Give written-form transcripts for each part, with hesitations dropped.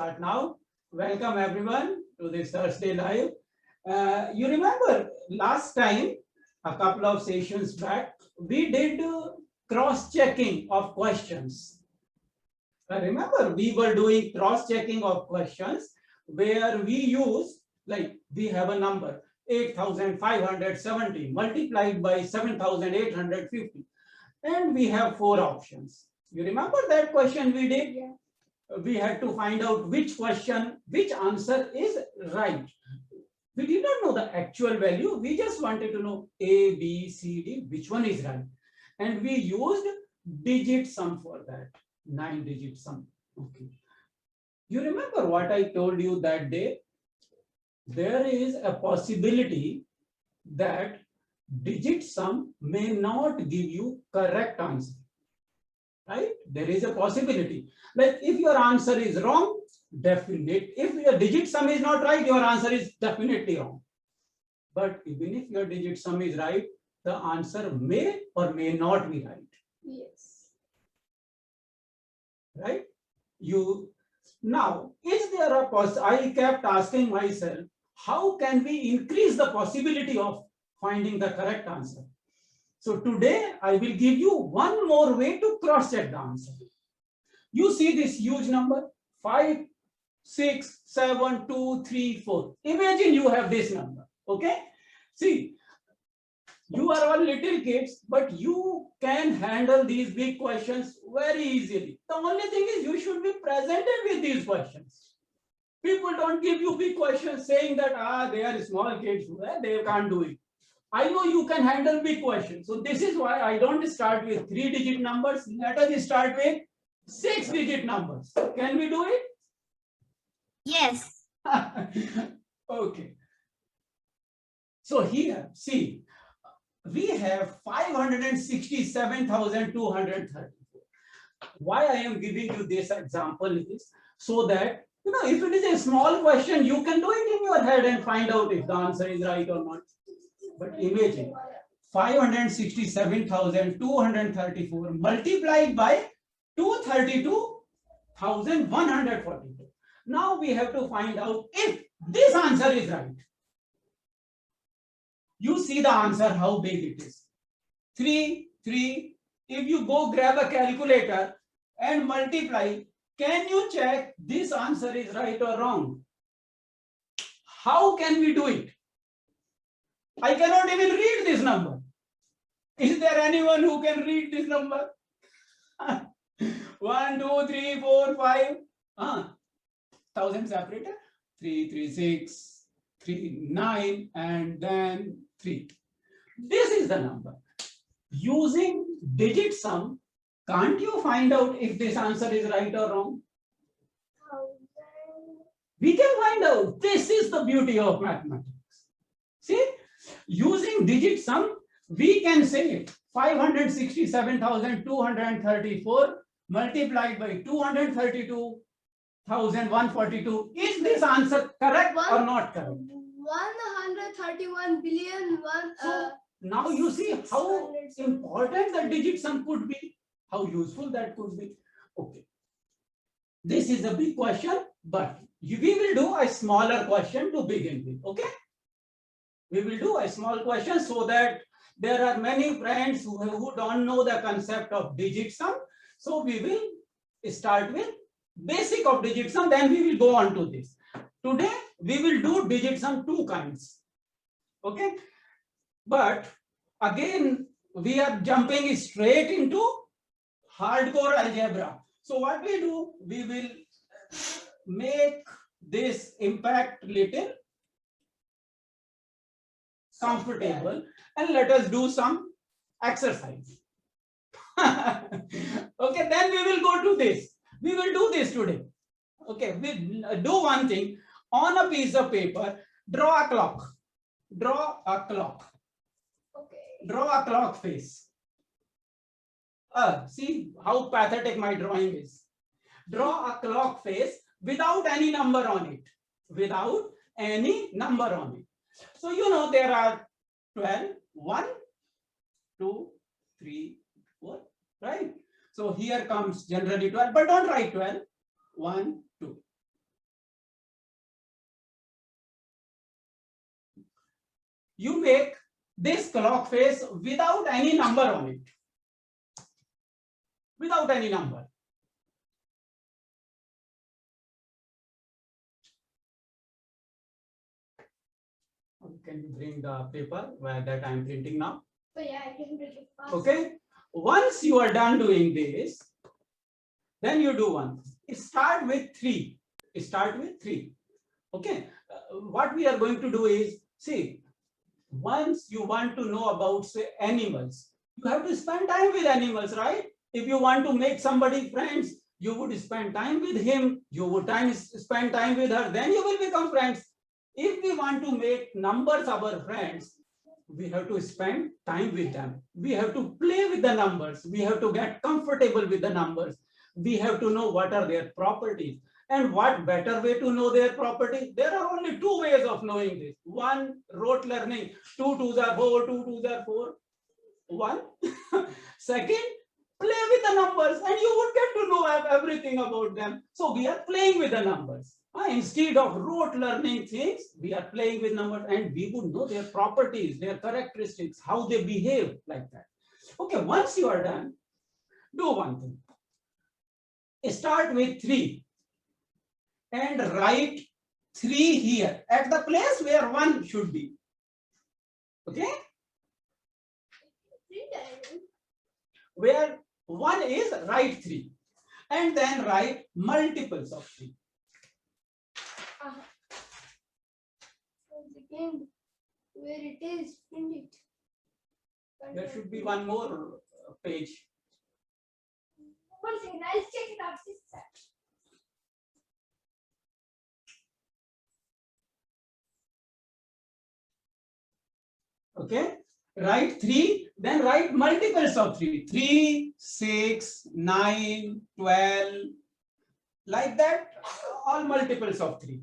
start now. Welcome everyone to this Thursday live. You remember last time, a couple of sessions back, we did cross-checking of questions. Remember, we were doing cross-checking of questions where we use, like we have a number 8,570 multiplied by 7,850, and we have four options. You remember that question we did? Yeah. We had to find out which answer is right. We did not know the actual value. We just wanted to know A, B, C, D, which one is right. And we used digit sum for that, 9-digit sum. Okay. You remember what I told you that day? There is a possibility that digit sum may not give you correct answer. Right? There is a possibility. Like if your answer is wrong, definitely. If your digit sum is not right, your answer is definitely wrong. But even if your digit sum is right, the answer may or may not be right. Yes. Right? Now, is there a I kept asking myself, how can we increase the possibility of finding the correct answer? So today I will give you one more way to cross-check the answer. You see this huge number 5, 6, 7, 2, 3, 4. Imagine you have this number. Okay. See, you are all little kids, but you can handle these big questions very easily. The only thing is you should be presented with these questions. People don't give you big questions saying that they are small kids, they can't do it. I know you can handle big questions. So this is why I don't start with 3-digit numbers. Let us start with 6-digit numbers. Can we do it? Yes. Okay. So here, see, we have 567,234. Why I am giving you this example is so that, if it is a small question, you can do it in your head and find out if the answer is right or not. But imagine 567,234 multiplied by 232,142. Now we have to find out if this answer is right. You see the answer, how big it is. 3. If you go grab a calculator and multiply, can you check this answer is right or wrong? How can we do it? I cannot even read this number. Is there anyone who can read this number? 1, 2, 3, 4, 5. 1000 separator. 3, 3, 6, 3, 9, and then 3. This is the number. Using digit sum, can't you find out if this answer is right or wrong? We can find out. This is the beauty of mathematics. See? Using digit sum, we can say 567,234 multiplied by 232,142. Is this answer correct or not correct? 131 billion. So now you see how important the digit sum could be, how useful that could be. Okay. This is a big question, but we will do a smaller question to begin with. Okay. We will do a small question so that there are many friends who don't know the concept of digit sum. So we will start with basic of digit sum, then we will go on to this. Today we will do digit sum 2 kinds. Okay. But again, we are jumping straight into hardcore algebra. So what we do, we will make this impact little comfortable and let us do some exercise. Okay, then we will go to this. We will do this today. Okay, we do one thing. On a piece of paper, draw a clock. Draw a clock. Okay. Draw a clock face. See how pathetic my drawing is. Draw a clock face without any number on it. Without any number on it. So there are 12, 1, 2, 3, 4, right? So here comes generally 12, but don't write 12, 1, 2. you make this clock face without any number on it. Without any number. Can you bring the paper where that I am printing now? Oh yeah, I can bring it fast. Okay. Once you are done doing this, then you do one. Start with 3. Start with 3. Okay. What we are going to do is, see, once you want to know about, say, animals, you have to spend time with animals, right? If you want to make somebody friends, you would spend time with him, you would spend time with her, then you will become friends. If we want to make numbers our friends, we have to spend time with them. We have to play with the numbers. We have to get comfortable with the numbers. We have to know what are their properties. And what better way to know their property? There are only 2 ways of knowing this. One, rote learning. 2 2s are 4, 2 2s are 4. 1. Second, play with the numbers and you would get to know everything about them. So we are playing with the numbers. Instead of rote learning things, we are playing with numbers and we would know their properties, their characteristics, how they behave like that. Okay, once you are done, do one thing. Start with 3 and write 3 here at the place where 1 should be. Okay? Where 1 is, write 3 and then write multiples of 3. Again, where it is, print it. There should be one more page. One second, I'll check it out. Okay, write 3, then write multiples of 3. 3, 6, 9, 12, like that, all multiples of 3.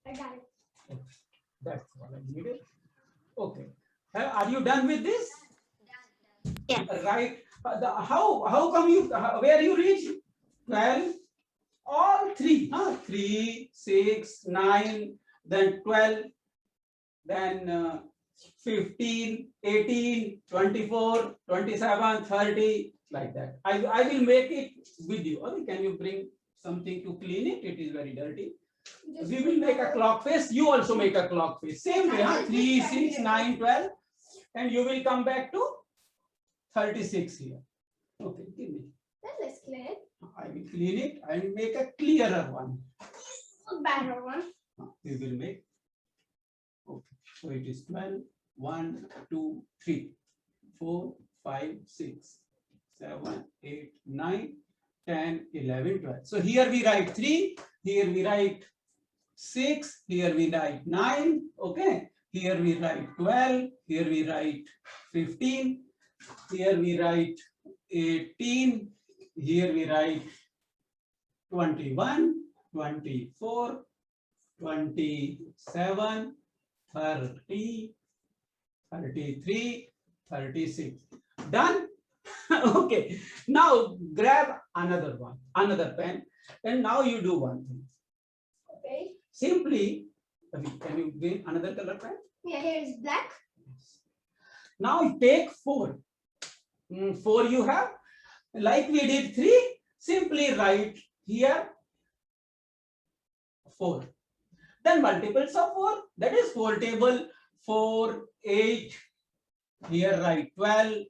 I got it. That's what I needed. Okay, are you done with this? Yeah. Right. How come you, where you reach? 12, all 3, 3, 6, 9, then 12, then 15, 18, 24, 27, 30, like that. I will make it with you. Okay, can you bring something to clean it? It is very dirty. We will make a clock face. You also make a clock face. Same way, 3, 6, 9, 12, and you will come back to 36 here. Okay, give me. Let's clean it. I will clean it and make a clearer one. A better one. We will make. Okay, so it is 12, 1, 2, 3, 4, 5, 6, 7, 8, 9, 10, 11, 12. So here we write 3, here we write 6, here we write 9, okay. Here we write 12, here we write 15, here we write 18, here we write 21, 24, 27, 30, 33, 36. Done? Okay. Now grab another one, another pen, and now you do one thing. Okay. Simply, can you bring another color pen? Yeah, here is black. Now take 4. 4 you have. Like we did 3, simply write here 4. Then multiples of 4, that is 4 table, 4, 8, here write 12,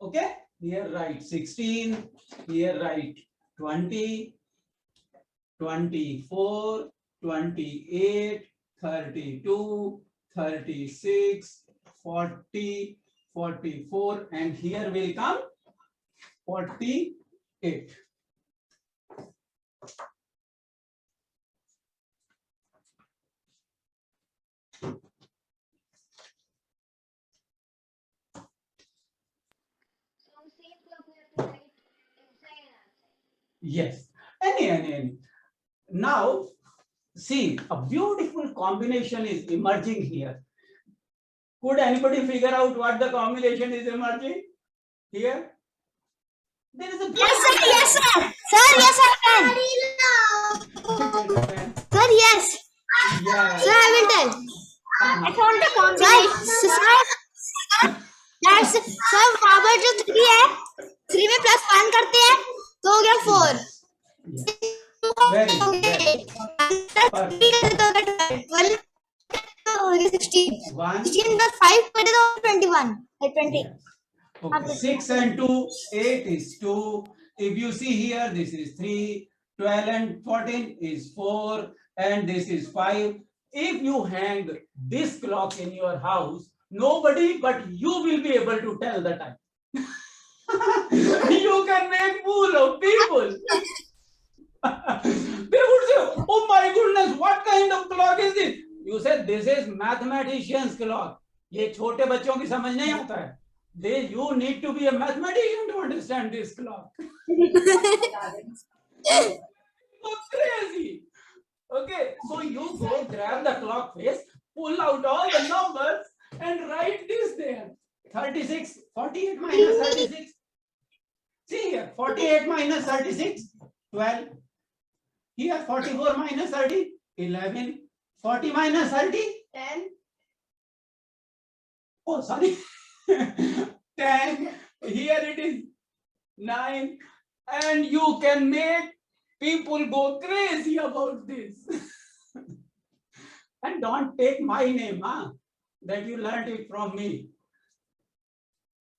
okay, here write 16, here write 20, 24, 28, 32, 36, 40, 44, and here will come 48. Yes, any. Now, see, a beautiful combination is emerging here. Could anybody figure out what the combination is emerging here? There is a Yes, sir. Yes, sir. Sir, yes, I can. Sir, yes. Yeah. Sir, I will tell. Uh-huh. I found a combination. Sir वहाँ पर जो 3 है 3 में +1 करते हैं तो हो गया 4 Yes. Yes. Very good. Very good. Perfect. 16 One. 16 plus 5 करे तो 21 20 Yes. Okay. 6 and 2, 8 is 2. If you see here, this is 3. 12 and 14 is 4. And this is 5. If you hang this clock in your house, nobody but you will be able to tell the time. You can make fool of people. They would say, oh my goodness, what kind of clock is this? You said this is mathematician's clock. ये छोटे बच्चों की समझ नहीं आता है. You need to be a mathematician to understand this clock. Go crazy. Okay, so you go grab the clock face, pull out all the numbers and write this there. 36, 48 minus 36. See here, 48 minus 36, 12. Here, 44 minus 30, 11. 40 minus 30, 10. oh sorry, 10. Here it is 9. And you can make people go crazy about this. And don't take my name, that you learned it from me.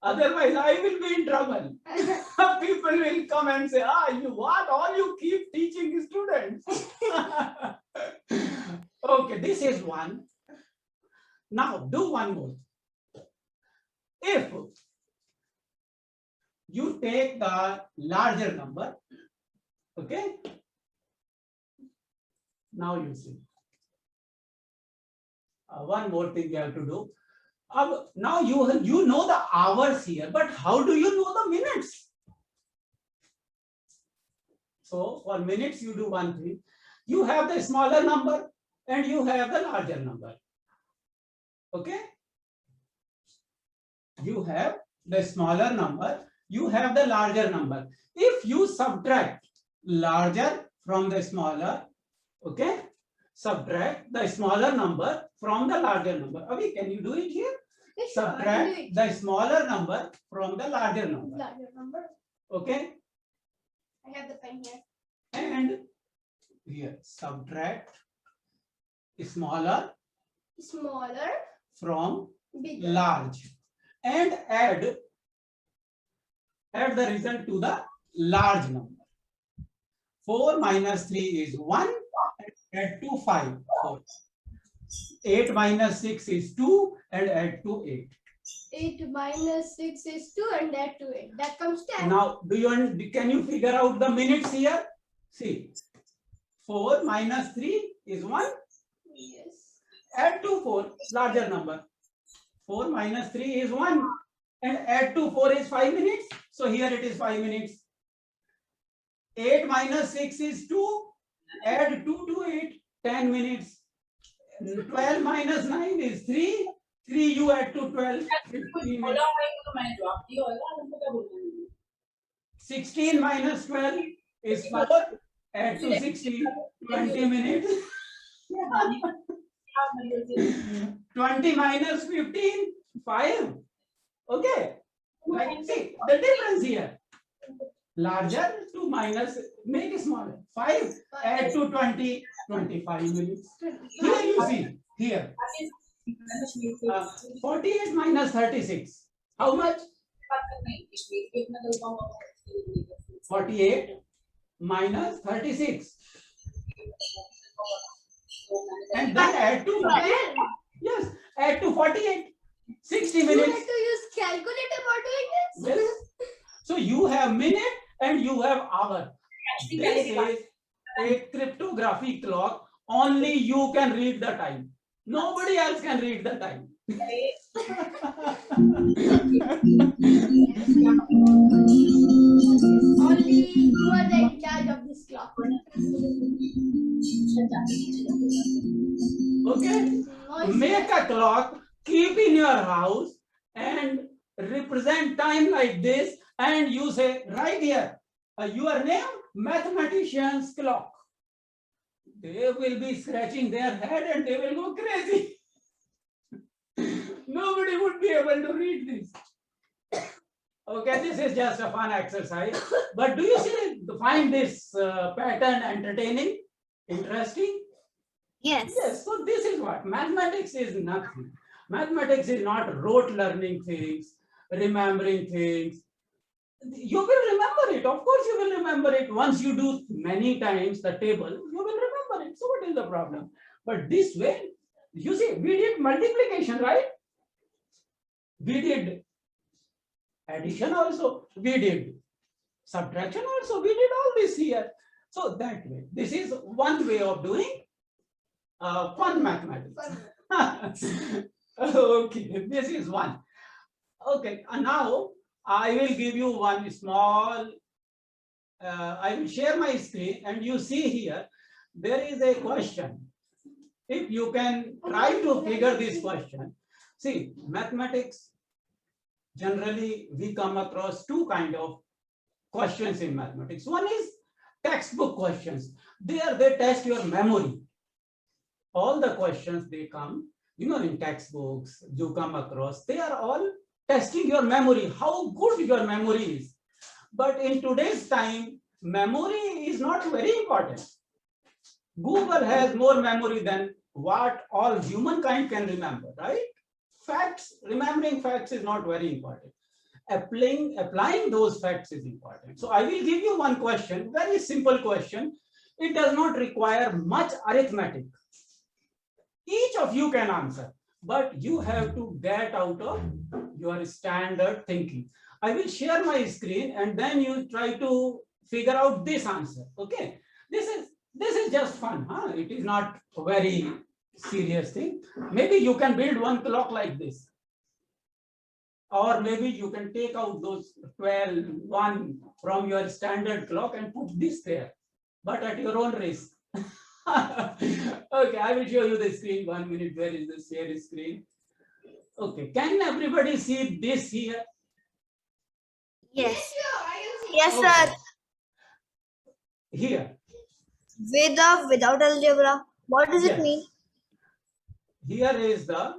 Otherwise, I will be in trouble. People will come and say, you what? All you keep teaching students. Okay, this is one. Now, do one more. If you take the larger number, okay? Now you see. One more thing you have to do. Now you know the hours here, but how do you know the minutes? So for minutes you do one thing. You have the smaller number and you have the larger number. Okay? You have the smaller number, you have the larger number. If you subtract larger from the smaller, okay? Subtract the smaller number from the larger number. Abhi, can you do it here? Yes, sure, I can do Subtract it. the smaller number from the larger number. Larger number. Okay? I have the pen here. And here, subtract smaller Smaller, from bigger. large. And add the result to the large number. 4 minus 3 is 1. Add to 5. 4. 8 minus 6 is 2 and add to 8. 8 minus 6 is 2 and add to 8. That comes 10. Now, can you figure out the minutes here? See, 4 minus 3 is 1. Yes. Add to 4, larger number. 4 minus 3 is 1 and add to 4 is 5 minutes. So here it is 5 minutes. 8 minus 6 is 2. Add 2 to 8, 10 minutes. 12 minus 9 is 3. 3 you add to 12, 15 minutes. 16 minus 12 is 4. Add to 16, 20 minutes. 20 minus 15, 5. Okay. Like, see the difference here. Larger to minus, make it smaller. 5, add to 20, 25 minutes. Here you see, here. 48 minus 36. How much? 48 minus 36. And then add to, yes, add to 48. 60 You minutes. have to use calculator for doing this? Yes. So you have minute and you have hour. This is a cryptography clock. Only you can read the time. Nobody else can read the time. Only you are the in charge of this clock. Okay. Noise. Make a clock, keep in your house, and represent time like this, and you say right here, your name, mathematician's clock. They will be scratching their head and they will go crazy. Nobody would be able to read this. Okay, this is just a fun exercise. But do you find this pattern entertaining, interesting? Yes. Yes, so this is what mathematics is nothing. Mathematics is not rote learning things, remembering things. You will remember it. Of course, you will remember it. Once you do many times the table, you will remember it. So what is the problem? But this way, you see, we did multiplication, right? We did addition also. We did subtraction also. We did all this here. So that way, this is one way of doing fun mathematics. Okay, this is one. Okay, and now I will give you one small, I will share my screen and you see here, there is a question. If you can try to figure this question. See, mathematics, generally we come across two kind of questions in mathematics. One is textbook questions. There they test your memory. All the questions they come, in textbooks you come across, they are all testing your memory, how good your memory is. But in today's time, memory is not very important. Google has more memory than what all humankind can remember, right? Facts, remembering facts is not very important. Applying those facts is important. So I will give you one question, very simple question. It does not require much arithmetic. Each of you can answer, but you have to get out of your standard thinking. I will share my screen and then you try to figure out this answer. Okay, this is just fun, huh? It is not a very serious thing. Maybe you can build one clock like this, or maybe you can take out those 12, 1 from your standard clock and put this there, but at your own risk. Okay, I will show you the screen. 1 minute. Where is the share screen? Okay, can everybody see this here? Yes. Yes, sir. Here. With or without algebra. What does it mean? Here is the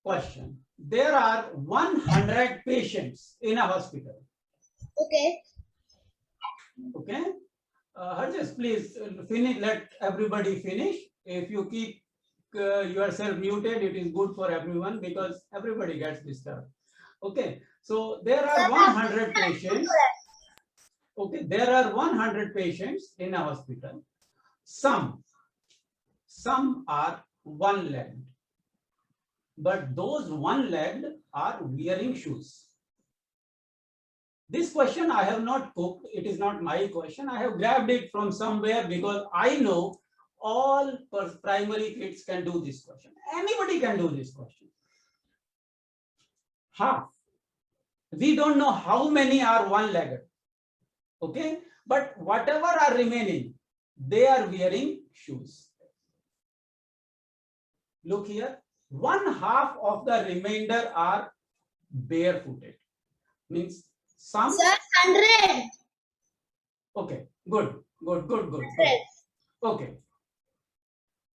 question. There are 100 patients in a hospital. Okay. Okay. Harjas, please finish. Let everybody finish. If you keep yourself muted, it is good for everyone because everybody gets disturbed. Okay. So there are 100 patients. Okay. There are 100 patients in a hospital. Some are one-legged, but those one-legged are wearing shoes. This question I have not cooked. It is not my question. I have grabbed it from somewhere because I know all primary kids can do this question. Anybody can do this question. Half. We don't know how many are one-legged. Okay. But whatever are remaining, they are wearing shoes. Look here. 1/2 of the remainder are barefooted. Means some. Sir, 100. Okay, good. Okay,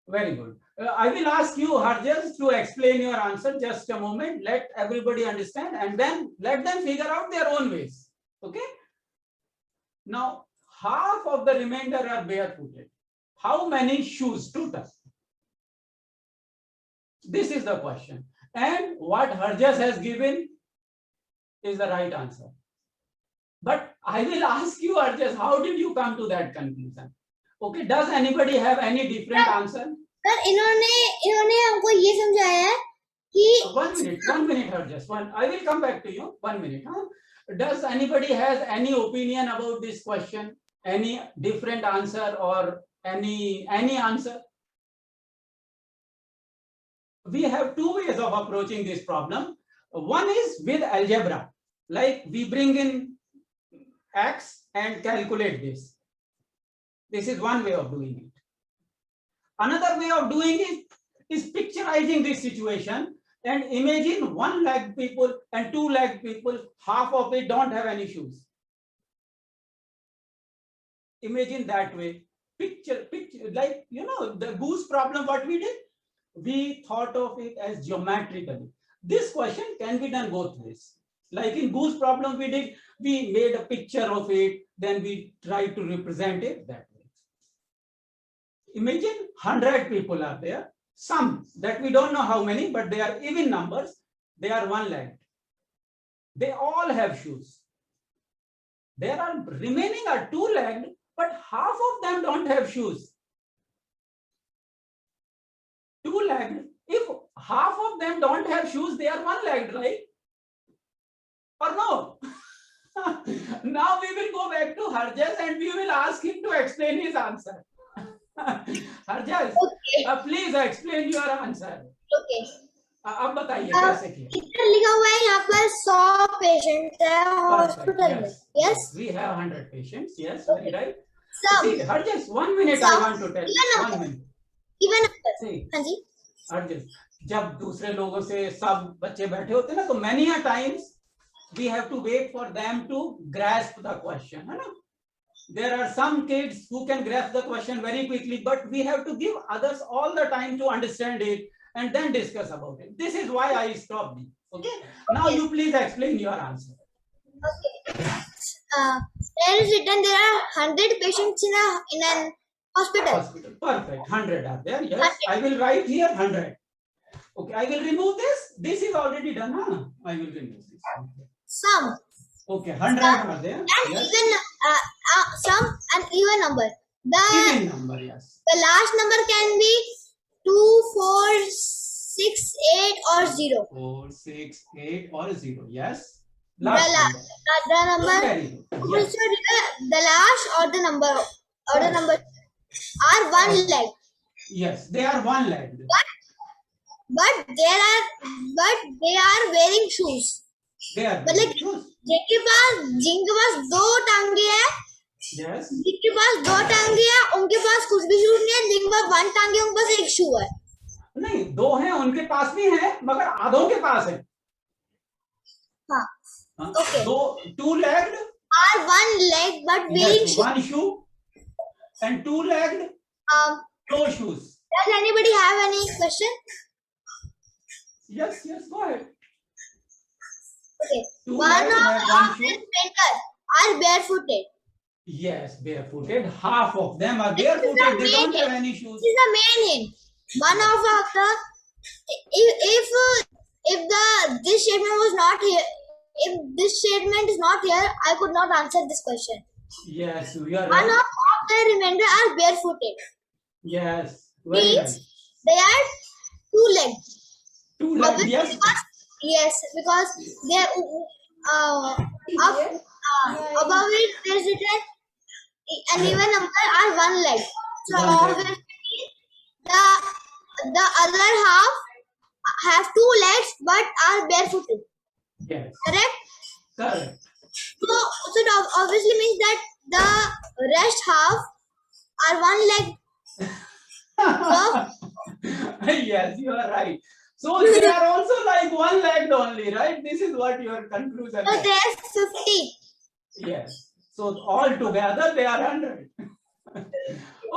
very good. I will ask you, Harjas, to explain your answer. Just a moment. Let everybody understand and then let them figure out their own ways. Okay. Now, 1/2 of the remainder are barefooted. How many shoes total? This is the question. And what Harjas has given is the right answer. But I will ask you, Harjas, how did you come to that conclusion? Okay, does anybody have any different answer? Sir इन्होंने हमको ये समझाया है कि 1 minute, Harjas. I will come back to you. 1 minute. Huh? Does anybody has any opinion about this question? Any different answer or any answer? We have two ways of approaching this problem. One is with algebra, like we bring in x and calculate this. This is one way of doing it. Another way of doing it is picturizing this situation. And imagine 1 lakh people and 2 lakh people, half of it don't have any shoes. Imagine that way. Picture, like, the goose problem, what we did? We thought of it as geometrically. This question can be done both ways. Like in goose problem we made a picture of it, then we tried to represent it that way. Imagine 100 people are there, some that we don't know how many, but they are even numbers. They are 1 lakh. They all have shoes. There are remaining are 2 lakh, but half of them don't have shoes. 2 lakh. If half of them don't have shoes, they are 1 lakh, right? Or no? Now we will go back to Harjas and we will ask him to explain his answer. Harjas, Okay. please explain your answer. Okay. अब बताइए कैसे किया? इधर लिखा हुआ है यहाँ पर 100 पेशेंट है हॉस्पिटल में. Yes. We have 100 patients. Yes, very right. Some. See, Harjas, 1 minute I want to tell. Even 1 minute. Even number. See, हाँ जी. Harjas, जब दूसरे लोगों से सब बच्चे बैठे होते हैं ना, तो many a times we have to wait for them to grasp the question, है ना? There are some kids who can grasp the question very quickly, but we have to give others all the time to understand it and then discuss about it. This is why I stopped you. Okay? Now you please explain your answer. Okay. There is written there are 100 patients in an hospital. Hospital. Perfect. 100 are there. Yes. I will write here 100. Okay. I will remove this. This is already done. Huh? I will remove this. Some. Okay. 100 are there. And Yes. even some and even number. Even number. Yes. The last number can be 2, 4, 6, 8 or 0. 4, 6, 8 or 0. Yes. The Last number. number. Very good. Yes. The last or the number are 1 lakh. Yes. They are 1 lakh. But they are wearing shoes. They are. मतलब Choose. जिनके पास 2 टांगे हैं, Yes. जिनके पास 2 टांगे हैं, उनके पास कुछ भी शूज नहीं है. जिनके पास 1 टांगे, उनके पास 1 शू है. नहीं, 2 हैं, उनके पास भी है, मगर आधों के पास है. हाँ. Okay. 2 legged Are 1 leg but wearing yes, shoes. 1 shoe and 2 legged no shoes. Does anybody have any question? Yes, go ahead. Okay. 2 One legged of have 1 shoe. fingers are barefooted. Yes, barefooted. Half of them are barefooted. They don't have any shoes. This is the main hint. One of the if this statement was not here, if this statement is not here, I could not answer this question. Yes, you are One right. of the remainder are barefooted. Yes, very right. Means they are 2 legs. 2 legged, yes. Yes, because they are above it there is written and even number are 1 leg. So 1 leg. obviously the other half have 2 legs but are barefooted. Yes, Correct? correct. So it obviously means that the rest half are 1 leg. Yes, you are right. So they are also like 1 legged only, right? This is what your conclusion So is. there's 50. Yes. So all together they are 100.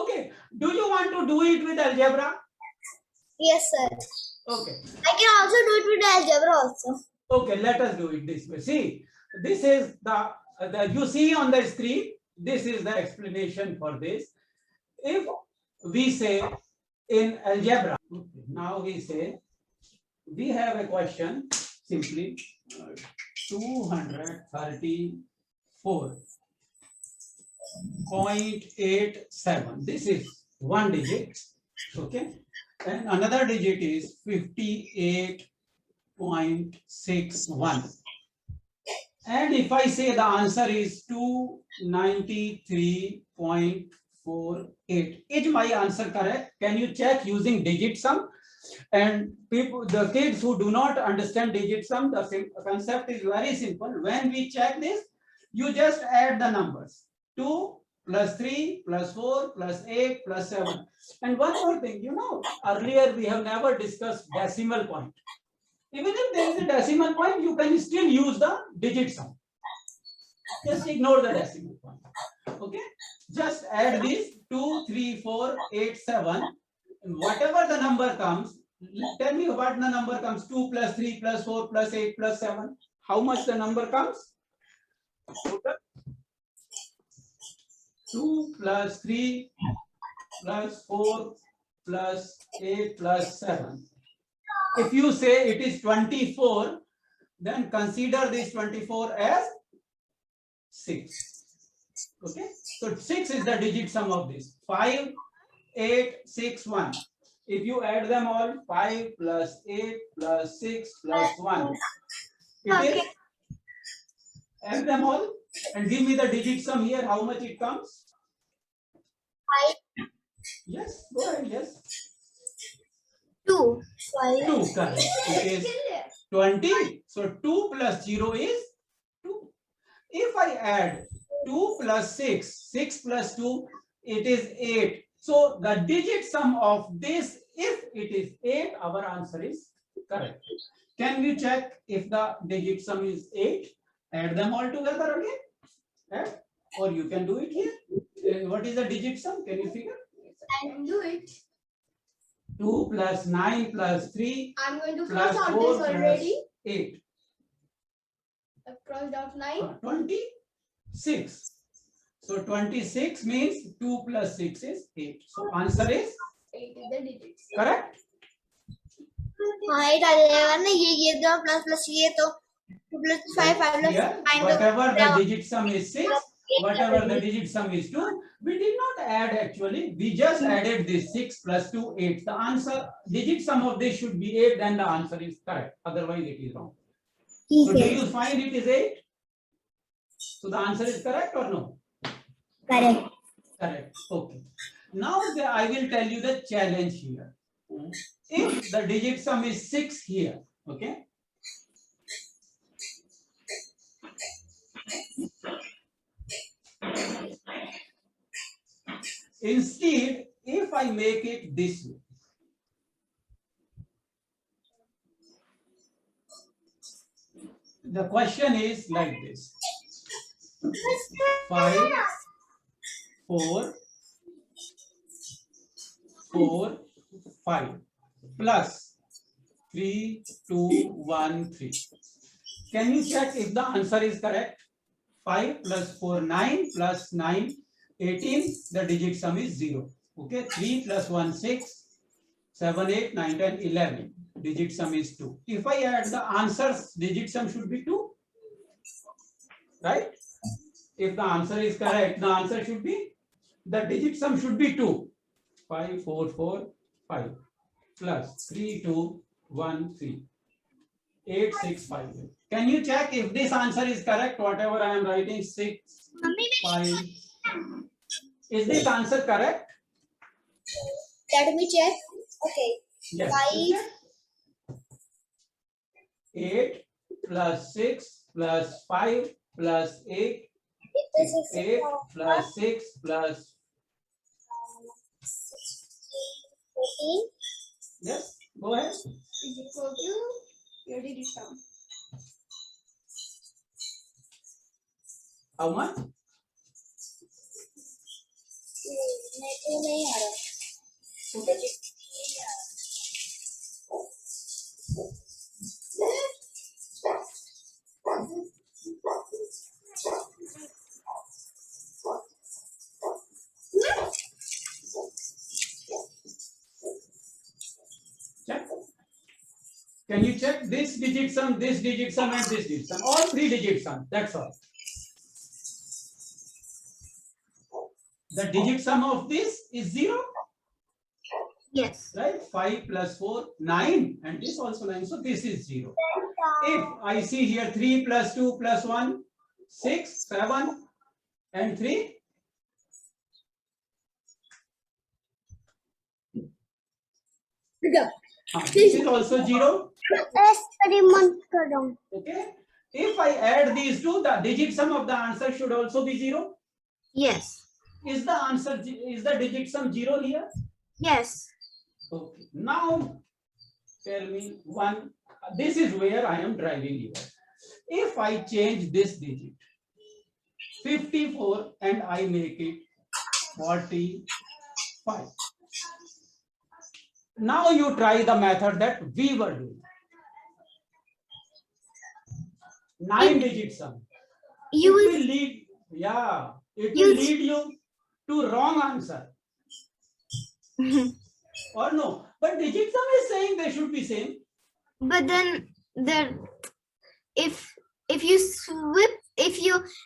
Okay. Do you want to do it with algebra? Yes, sir. Okay. I can also do it with algebra also. Okay, let us do it this way. See, this is the you see on the screen, this is the explanation for this. If we say in algebra, okay, now we say we have a question simply 234.87. This is 1 digit, okay, and another digit is 58.61. And if I say the answer is 293.48, is my answer correct? Can you check using digit sum? And people, the kids who do not understand digit sum, the concept is very simple. When we check this, you just add the numbers. 2 plus 3 plus 4 plus 8 plus 7. And one more thing, earlier we have never discussed decimal point. Even if there is a decimal point, you can still use the digit sum. Just ignore the decimal point. Okay. Just add these 2, 3, 4, 8, 7. And whatever the number comes, tell me what the number comes. 2 plus 3 plus 4 plus 8 plus 7. How much the number comes? 2 plus 3 plus 4 plus 8 plus 7. If you say it is 24, then consider this 24 as 6. Okay, so 6 is the digit sum of this. 5, 8, 6, 1. If you add them all, 5 plus 8 plus 6 plus 1. It is, add them all and give me the digit sum here, how much it comes? 5, Yes, go ahead, yes. 2, 5. 2, correct. It is 20. So 2 plus 0 is 2. If I add 2 plus 6, 6 plus 2, it is 8. So the digit sum of this, if it is 8, our answer is correct. Can we check if the digit sum is 8? Add them all together again. Add, or you can do it here. What is the digit sum? Can you figure? I can do it. 2 plus 9 plus 3 I'm going to plus cross out 4 this plus already. 8. I've crossed out 9. 26. So 26 means 2 plus 6 is 8. So answer is 8 is the digits. correct. हाँ 8 आ जाएगा ना ये 2 plus ये तो 2 plus 5 5 plus Here, 9 whatever the digit sum is 6, whatever the digit sum is 2, we did not add actually. We just added this 6 plus 2, 8. The answer, digit sum of this should be 8, then the answer is correct. Otherwise it is wrong. So do you find it is 8? So the answer is correct or no? correct. Correct. Okay. Now I will tell you the challenge here. If the digit sum is 6 here, okay? Instead, if I make it this way, the question is like this: 5, 4, 4, 5 plus 3, 2, 1, 3. Can you check if the answer is correct? 5 plus 4, 9 plus 9, 18. The digit sum is 0. Okay, 3 plus 1, 6, 7, 8, 9, 10, 11. Digit sum is 2. If I add the answers, digit sum should be 2. Right? If the answer is correct, the answer should be, the digit sum should be 2. 5, 4, 4, 5 plus 3, 2, 1, 3. 8, 6, 5. Can you check if this answer is correct? Whatever I am writing, 6, 5. Is this answer correct? Let me check. Okay. Yes. 5. 8 plus 6 plus 5 plus 8. 8 plus 6 plus 14. yes. Go ahead. Is equal to your digit sum. How much? नहीं आ रहा. Check. Can you check this digit sum, and this digit sum? All 3 digit sum. That's all. The digit sum of this is 0. Yes. Right? 5 plus 4, 9. And this also 9. So this is 0. If I see here 3 plus 2 plus 1, 6, 7, and 3. This is also 0. Experiment करो. Okay. If I add these two, the digit sum of the answer should also be 0. Yes. Is the answer, is the digit sum 0 here? Yes. Okay. Now tell me 1, this is where I am driving here. If I change this digit 54 and I make it 45. Now you try the method that we were doing. 9-digit sum. You It will will lead, yeah, it will lead you to wrong answer. Or no, but digit sum is saying they should be same. but then if you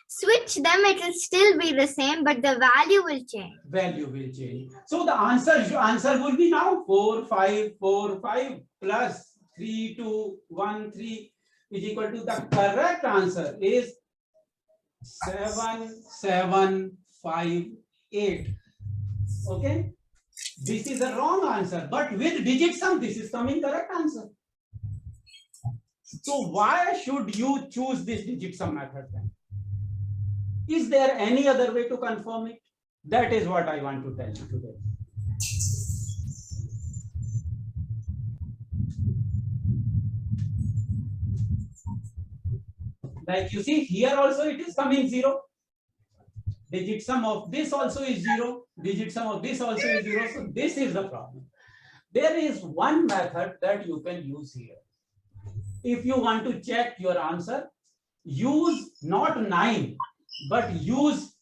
switch them, it will still be the same, but the value will change. Value will change. So the answer will be now 4, 5, 4, 5 plus 3, 2, 1, 3 is equal to the correct answer is 7, 7, 5, 8. Okay. This is a wrong answer, but with digit sum, this is coming correct answer. So why should you choose this digit sum method then? Is there any other way to confirm it? That is what I want to tell you today. Like you see here also it is coming 0. Digit sum of this also is 0. Digit sum of this also is 0. So this is the problem. There is one method that you can use here. If you want to check your answer, use not 9, but use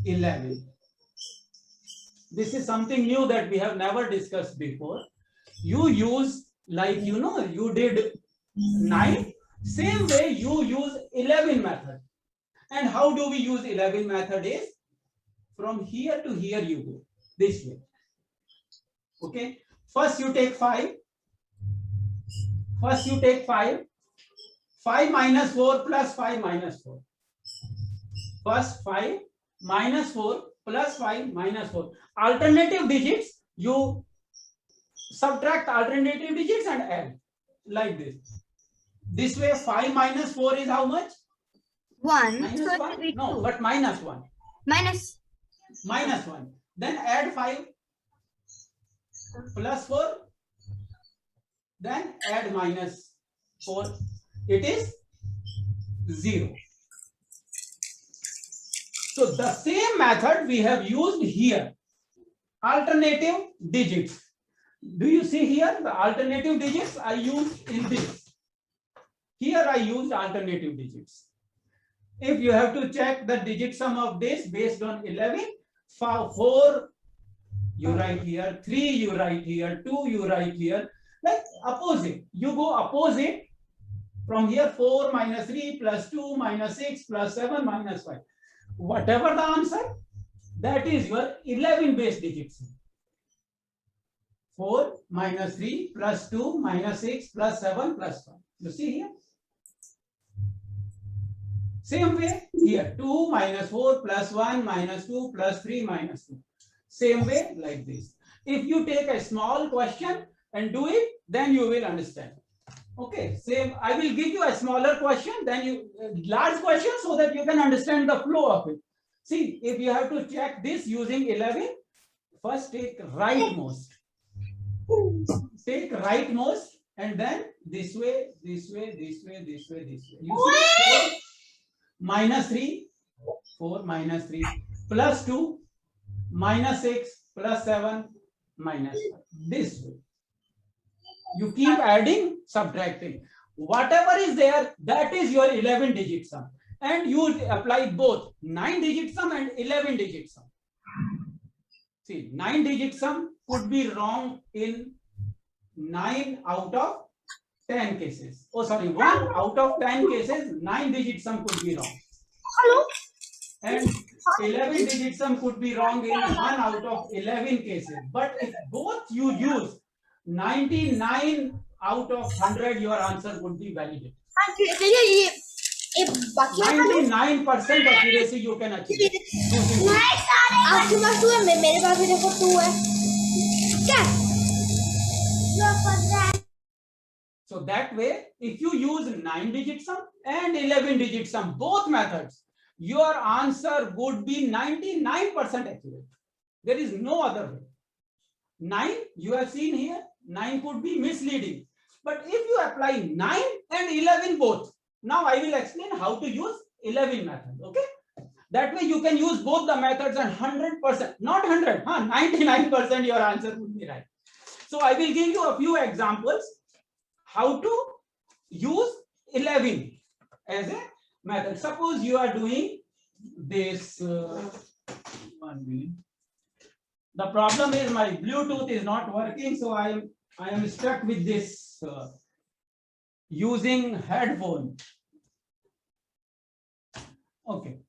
11. This is something new that we have never discussed before. You use, like you did 9, same way you use 11 method. And how do we use 11 method is from here to here you go this way. Okay, first you take 5. First you take 5. 5 minus 4 plus 5 minus 4. First 5 minus 4 plus 5 minus 4. Alternative digits, you subtract alternative digits and add like this. This way 5 minus 4 is how much? 1. Minus So it 1? will be No, 2. but minus 1. Minus Minus 1. Then add 5 plus 4. Then add minus 4. It is 0. So the same method we have used here. Alternative digits. Do you see here the alternative digits I used in this? Here I used alternative digits. If you have to check the digit sum of this based on 11, 4 you write here, 3 you write here, 2 you write here, like opposite. You go opposite from here 4 minus 3 plus 2 minus 6 plus 7 minus 5. Whatever the answer, that is your 11 base digits. 4 minus 3 plus 2 minus 6 plus 7 plus 5. You see here? Same way here 2 minus 4 plus 1 minus 2 plus 3 minus 2. Same way like this. If you take a small question and do it, then you will understand. Okay, same. I will give you a smaller question, then you large question so that you can understand the flow of it. See, if you have to check this using 11, first take rightmost. Take rightmost and then this way, this way, this way, this way, this way. You see 4 minus 3, 4 minus 3 plus 2 minus 6 plus 7 minus 5. This way. You keep adding, subtracting. Whatever is there, that is your 11 digit sum. And you apply both 9 digit sum and 11 digit sum. See, 9 digit sum could be wrong in 9 out of 10 cases. Oh, sorry, 1 out of 10 cases, 9 digit sum could be wrong. Hello. And 11 digit sum could be wrong in 1 out of 11 cases. But if both you use 99 out of 100, your answer would be validated. 99% accuracy you can achieve. आपके पास 2 है, मेरे पास भी देखो 2 है. क्या? So that way, if you use 9 digit sum and 11 digit sum, both methods, your answer would be 99% accurate. There is no other way. 9, you have seen here, 9 could be misleading. But if you apply 9 and 11 both, now I will explain how to use 11 method. Okay, that way you can use both the methods and 100%, not 100, 99% your answer would be right. So I will give you a few examples how to use 11 as a method. Suppose you are doing this 1 minute. The problem is my Bluetooth is not working, so I am stuck with this using headphone. Okay,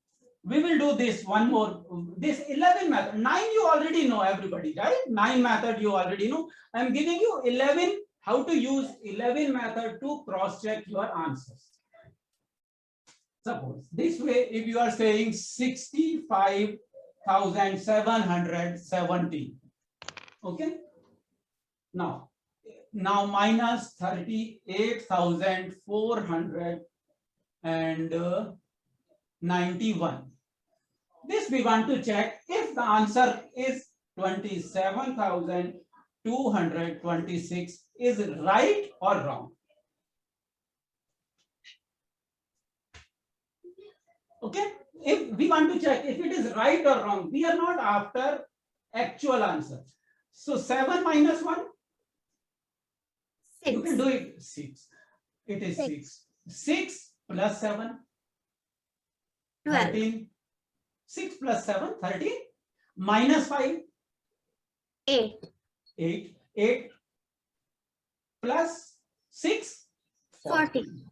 we will do this one more. This 11 method. 9 you already know, everybody, right? 9 method you already know. I am giving you 11, how to use 11 method to cross check your answers. Suppose this way, if you are saying 65,770, okay, now minus 38,491. This we want to check if the answer is 27,226 is right or wrong. Okay, if we want to check if it is right or wrong, we are not after actual answer. So 7 minus 1, 6. you can do it 6. It is 6. 6 plus 7, 12. 13. 6 plus 7, 13. Minus 5, 8. 8. 8 plus 6, 14.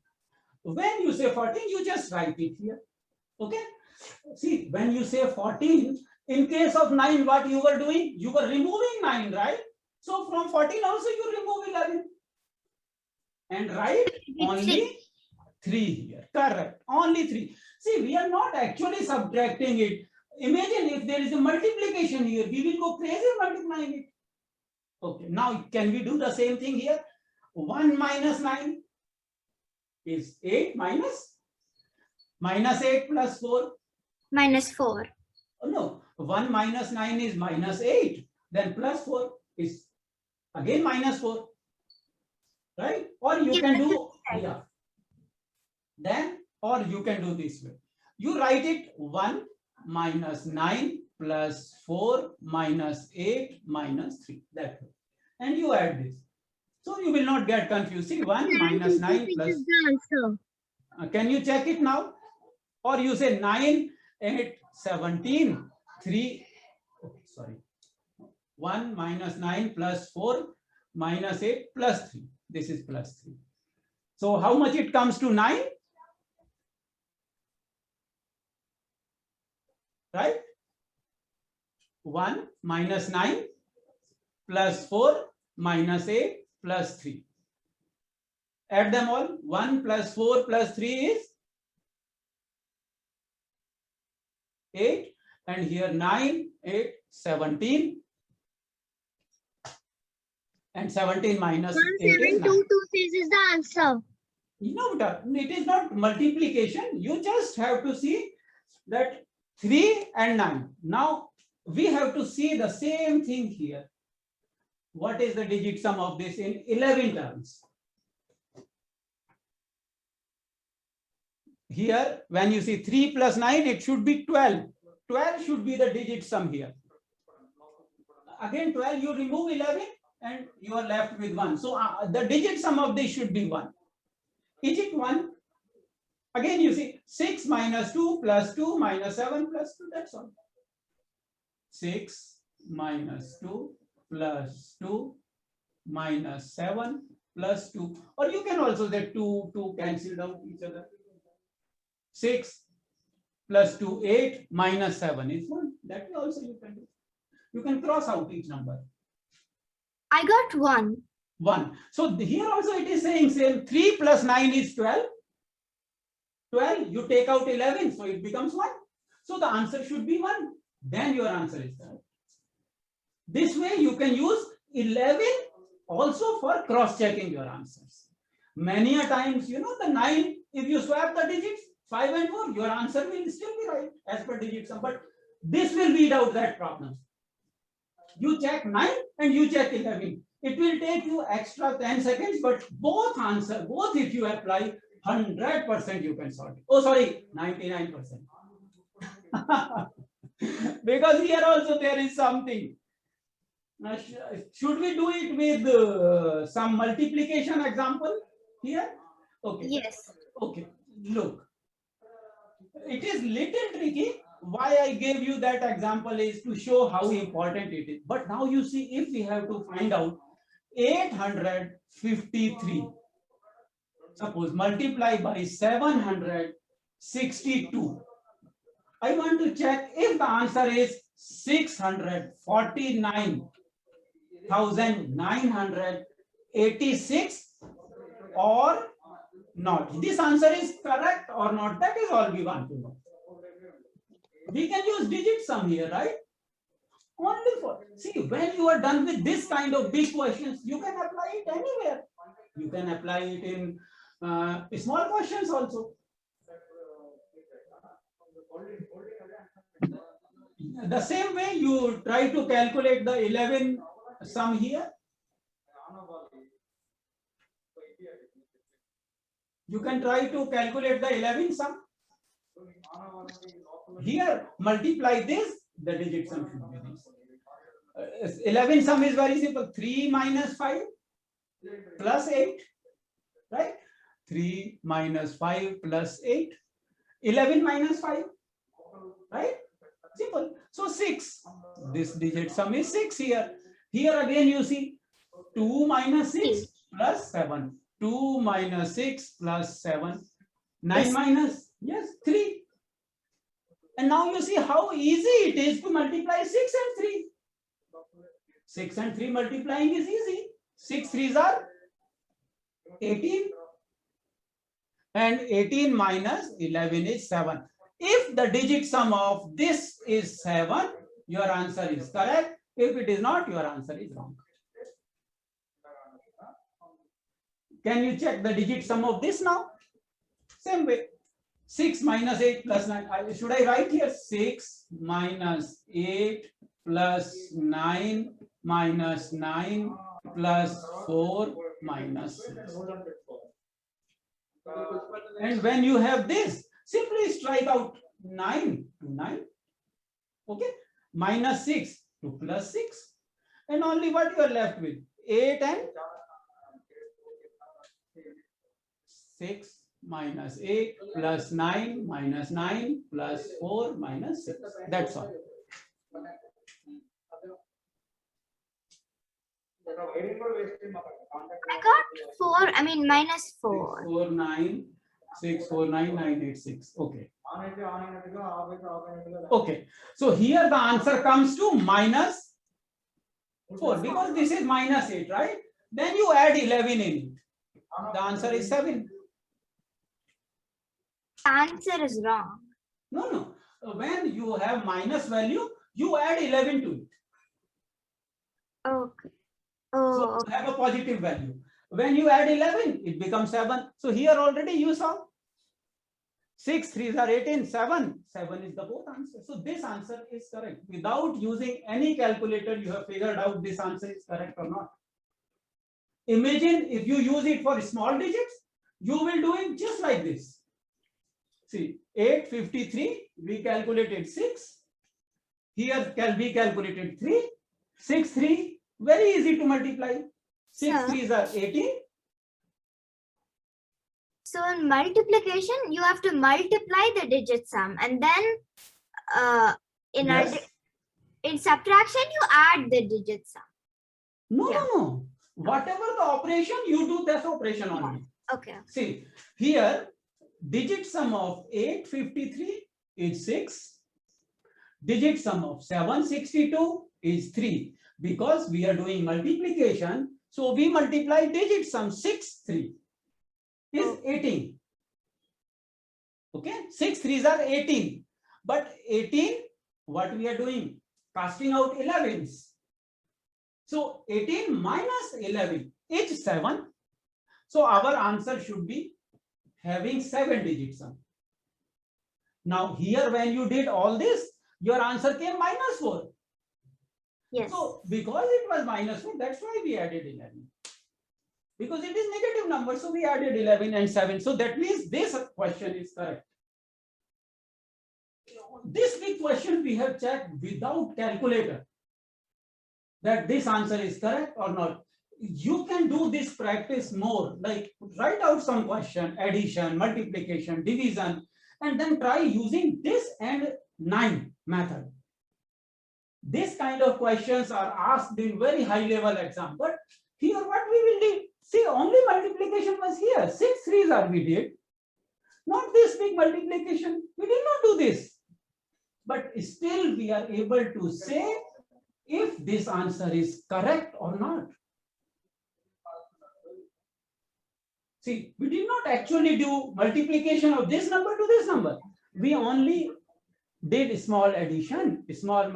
When you say 14, you just write it here. Okay. See, when you say 14, in case of 9, what you were doing? You were removing 9, right? So from 14 also you remove 11. And write only 3 here. Correct. Only 3. See, we are not actually subtracting it. Imagine if there is a multiplication here, we will go crazy multiplying it. Okay. Now, can we do the same thing here? 1 minus 9 is 8 minus 8 plus 4. Minus 4. Oh, no, 1 minus 9 is minus 8. Then plus 4 is again minus 4. Right? Or you can do, yeah. Then, or you can do this way. You write it 1 minus 9 plus 4 minus 8 minus 3. That way. And you add this. So you will not get confused. See, 1 minus 9 plus. Can you check it now? Or you say 9, 8, 17, 3. Oh, sorry. 1 minus 9 plus 4 minus 8 plus 3. This is plus 3. So how much it comes to 9? Right? 1 minus 9 plus 4 minus 8 plus 3. Add them all. 1 plus 4 plus 3 is 8. And here 9, 8, 17. And 17 minus 8 is 9. 1726 is the answer. No, it is not multiplication. You just have to see that 3 and 9. Now we have to see the same thing here. What is the digit sum of this in 11 terms? Here, when you see 3 plus 9, it should be 12. 12 should be the digit sum here. Again, 12, you remove 11 and you are left with 1. So the digit sum of this should be 1. Is it 1? Again, you see 6 minus 2 plus 2 minus 7 plus 2. That's all. 6 minus 2 plus 2 minus 7 plus 2. Or you can also say 2 cancel out each other. 6 plus 2, 8 minus 7 is 1. That way also you can do. You can cross out each number. I got 1. 1. So here also it is saying same. 3 plus 9 is 12. 12, you take out 11, so it becomes 1. So the answer should be 1. Then your answer is correct. This way you can use 11 also for cross-checking your answers. Many a times, you know, the 9, if you swap the digits, 5 and 4, your answer will still be right as per digit sum. But this will weed out that problem. You check 9 and you check 11. It will take you extra 10 seconds, but both if you apply 100%, you can solve it. Oh, sorry, 99%. Because here also there is something. Now, should we do it with some multiplication example here? Okay. Yes. Okay. Look, it is little tricky. Why I gave you that example is to show how important it is. But now you see, if we have to find out 853, suppose multiply by 762. I want to check if the answer is 649,986 or not. This answer is correct or not. That is all we want to know. We can use digit sum here, right? Only for, see, when you are done with this kind of big questions, you can apply it anywhere. You can apply it in small questions also. The same way you try to calculate the 11 sum here. You can try to calculate the 11 sum. Here, multiply this, the digit sum should be this. 11 sum is very simple. 3 minus 5 plus 8, right? 3 minus 5 plus 8. 11 minus 5, right? Simple. So 6. This digit sum is 6 here. Here again you see 2 minus 6 plus 7. 2 minus 6 plus 7. 9 minus, yes, 3. And now you see how easy it is to multiply 6 and 3. 6 and 3 multiplying is easy. 6 3s are 18. And 18 minus 11 is 7. If the digit sum of this is 7, your answer is correct. If it is not, your answer is wrong. Can you check the digit sum of this now? Same way. 6 minus 8 plus 9. Should I write here? 6 minus 8 plus 9 minus 9 plus 4 minus 6. And when you have this, simply strike out 9 to 9. Okay. Minus 6 to plus 6. And only what you are left with? 8 and 6 minus 8 plus 9 minus 9 plus 4 minus 6. That's all. I got 4, I mean minus 4. 4, 9, 6, 4, 9, 9, 8, 6. Okay. Okay. So here the answer comes to minus 4 because this is minus 8, right? Then you add 11 in it. The answer is 7. The answer is wrong. No, no. When you have minus value, you add 11 to it. Okay. So Oh, you have a positive value. When you add 11, it becomes 7. So here already you saw 6 3s are 18, 7. 7 is the both answer. So this answer is correct. Without using any calculator, you have figured out this answer is correct or not. Imagine if you use it for small digits, you will do it just like this. See, 853, we calculated 6. Here we calculated 3. 6 3. Very easy to multiply. 6 3s are 18. so in multiplication, you have to multiply the digit sum, and then Yes. in subtraction, you add the digit sum. No, Yeah. no, no. Whatever the operation, you do that operation only. Okay. See, here, digit sum of 853 is 6. Digit sum of 762 is 3. Because we are doing multiplication, so we multiply digit sum 6 3 is 18. Okay, 6 3s are 18. But 18, what we are doing? Casting out 11s. So 18 minus 11 is 7. So our answer should be having 7 digit sum. Now here when you did all this, your answer came minus 4. Yes. So because it was -4, that's why we added 11. Because it is negative number, so we added 11 and 7. So that means this question is correct. This big question we have checked without calculator, that this answer is correct or not. You can do this practice more, like write out some question, addition, multiplication, division, and then try using this and 9 method. This kind of questions are asked in very high level exam, but here what we will do, see, only multiplication was here, 6 threes are we did, not this big multiplication, we did not do this, but still we are able to say if this answer is correct or not. See, we did not actually do multiplication of this number to this number, we only did small addition, small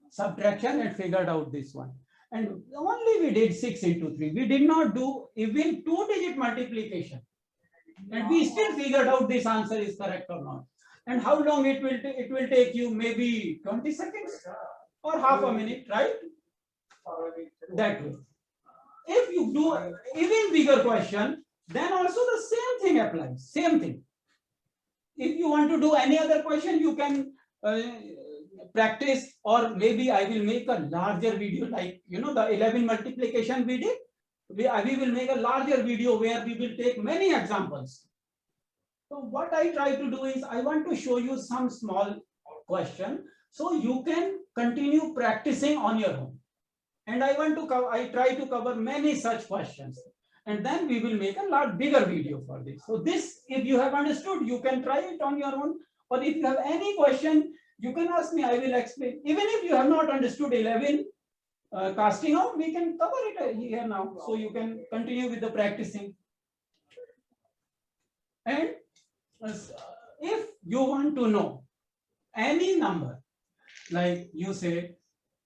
subtraction and figured out this one. And only we did 6 into 3. We did not do even 2-digit multiplication. And we still figured out this answer is correct or not. And how long it will take you? Maybe 20 seconds or half a minute, right? That way. If you do even bigger question, then also the same thing applies. Same thing. If you want to do any other question, you can practice, or maybe I will make a larger video, like the 11 multiplication we did. We will make a larger video where we will take many examples. So what I try to do is I want to show you some small question so you can continue practicing on your own. And I try to cover many such questions. And then we will make a lot bigger video for this. So this, if you have understood, you can try it on your own. Or if you have any question, you can ask me, I will explain. Even if you have not understood 11 casting out, we can cover it here now. So you can continue with the practicing. And if you want to know any number, like you say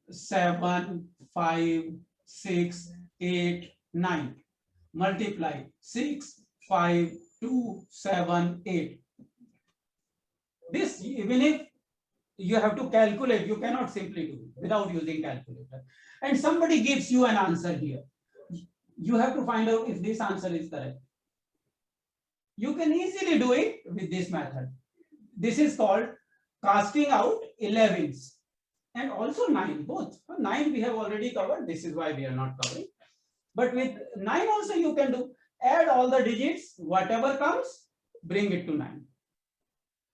7, 5, 6, 8, 9, multiply 6, 5, 2, 7, 8. This, even if you have to calculate, you cannot simply do it without using calculator. And somebody gives you an answer here. You have to find out if this answer is correct. You can easily do it with this method. This is called casting out 11s and also 9, both. 9 we have already covered. This is why we are not covering. But with 9 also you can do, add all the digits, whatever comes, bring it to 9.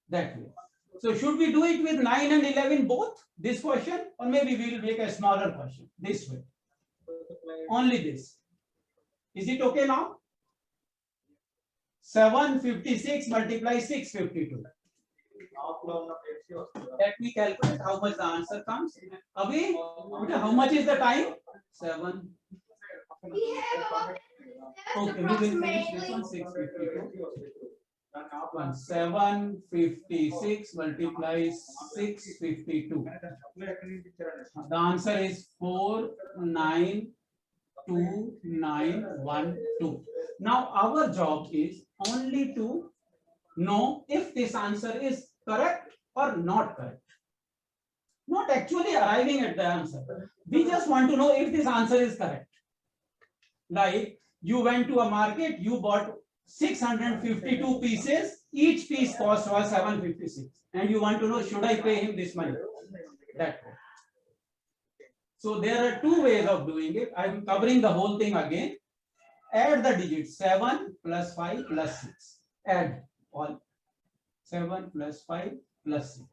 That way. So should we do it with 9 and 11 both, this question, or maybe we will make a smaller question this way? Only this. Is it okay now? 756 multiply 652. Let me calculate how much the answer comes. Abhi, how much is the time? 7. We have about Okay, we will finish this one. 652. 756 multiplies 652. The answer is 492,912. Now our job is only to know if this answer is correct or not correct. Not actually arriving at the answer. We just want to know if this answer is correct. Like you went to a market, you bought 652 pieces, each piece cost was 756, and you want to know, should I pay him this money? That way. So there are two ways of doing it. I am covering the whole thing again. Add the digits 7 plus 5 plus 6. Add all 7 plus 5 plus 6.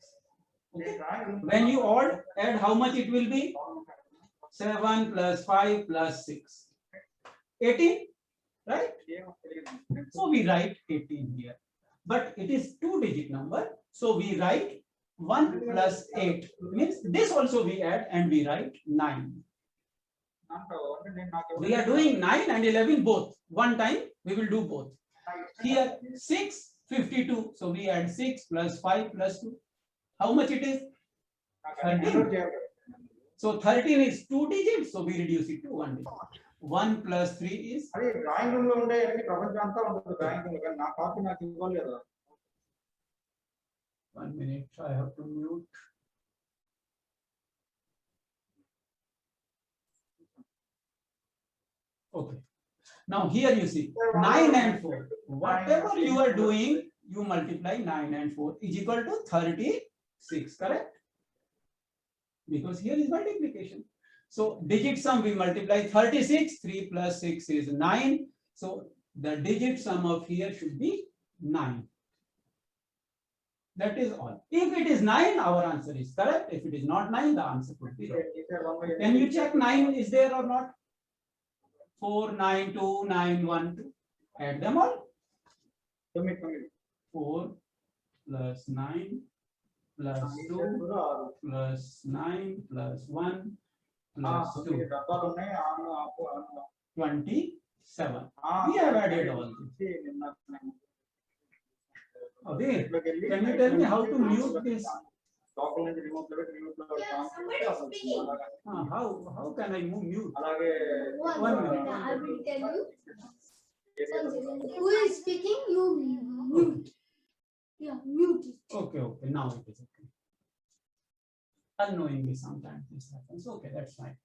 Okay. When you add how much it will be? 7 plus 5 plus 6. 18, right? So we write 18 here. But it is 2-digit number. So we write 1 plus 8. Means this also we add and we write 9. We are doing 9 and 11 both. One time we will do both. Here 652. So we add 6 plus 5 plus 2. How much it is? 13. So 13 is 2 digits. So we reduce it to 1 digit. 1 plus 3 is? 1 minute. I have to mute. Okay. Now here you see 9 and 4. Whatever you are doing, you multiply 9 and 4 is equal to 36, correct? Because here is multiplication. So digit sum we multiply 36, 3 plus 6 is 9. So the digit sum of here should be 9. That is all. If it is 9, our answer is correct. If it is not 9, the answer could be wrong. Can you check 9 is there or not? 4, 9, 2, 9, 1, 2. Add them all. 4 plus 9 plus 2 plus 9 plus 1 plus 2. 27. We have added all this. Okay. Can you tell me how to mute this? How can I mute? One minute, I will tell you. Who is speaking? You mute. Yeah, mute it. Okay, now it is okay. Unknowingly sometimes this happens. Okay, that's fine.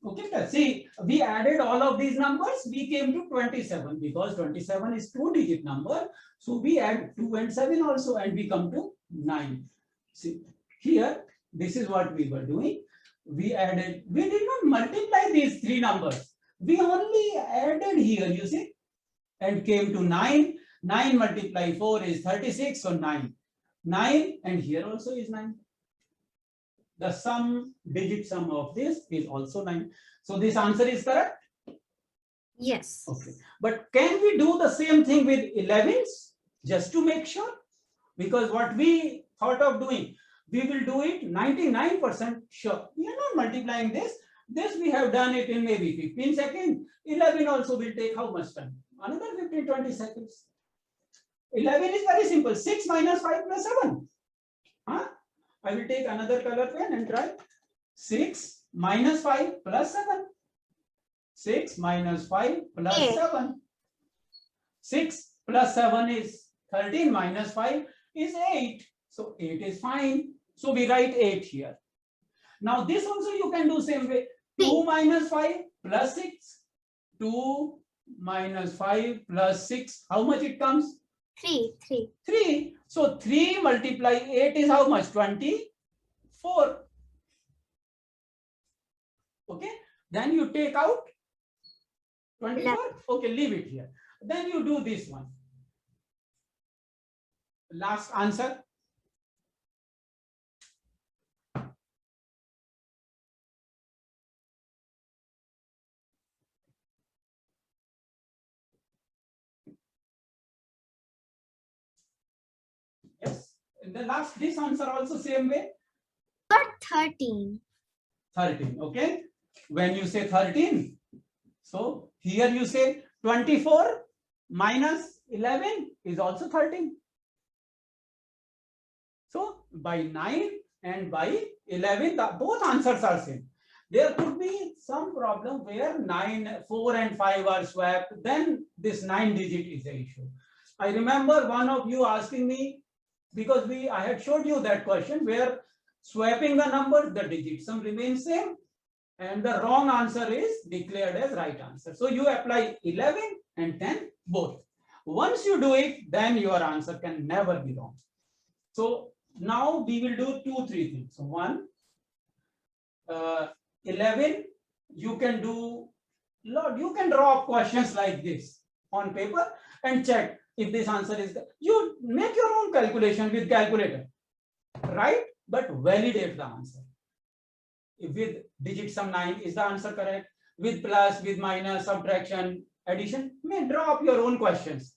Okay, see, we added all of these numbers, we came to 27 because 27 is 2-digit number. So we add 2 and 7 also and we come to 9. See, here, this is what we were doing. We did not multiply these 3 numbers. We only added here, you see, and came to 9. 9 multiply 4 is 36, so 9. 9 and here also is 9. The digit sum of this is also 9. So this answer is correct? Yes. Okay. But can we do the same thing with 11s just to make sure? Because what we thought of doing, we will do it 99% sure. We are not multiplying this. This we have done it in maybe 15 seconds. 11 also will take how much time? Another 15-20 seconds. 11 is very simple. 6 minus 5 plus 7. Huh? I will take another color pen and try. 6 minus 5 plus 7. 6 minus 5 plus 7. 6 plus 7 is 13 minus 5 is 8. So 8 is fine. So we write 8 here. Now this also you can do same way. 2 minus 5 plus 6. 2 minus 5 plus 6. How much it comes? 3. So 3 multiply 8 is how much? 24. Okay. Then you take out 24. Okay, leave it here. Then you do this one. Last answer. Yes. And the last, this answer also same way. But 13. 13. Okay. When you say 13, so here you say 24 minus 11 is also 13. So by 9 and by 11, both answers are same. There could be some problem where 4 and 5 are swapped, then this 9 digit is the issue. I remember one of you asking me, because I had showed you that question where swapping the numbers, the digit sum remains same and the wrong answer is declared as right answer. So you apply 11 and 10 both. Once you do it, then your answer can never be wrong. So now we will do 2-3 things. So 1, 11, you can draw questions like this on paper and check if this answer is, you make your own calculation with calculator, right? But validate the answer. With digit sum 9, is the answer correct? With plus, with minus, subtraction, addition, draw up your own questions.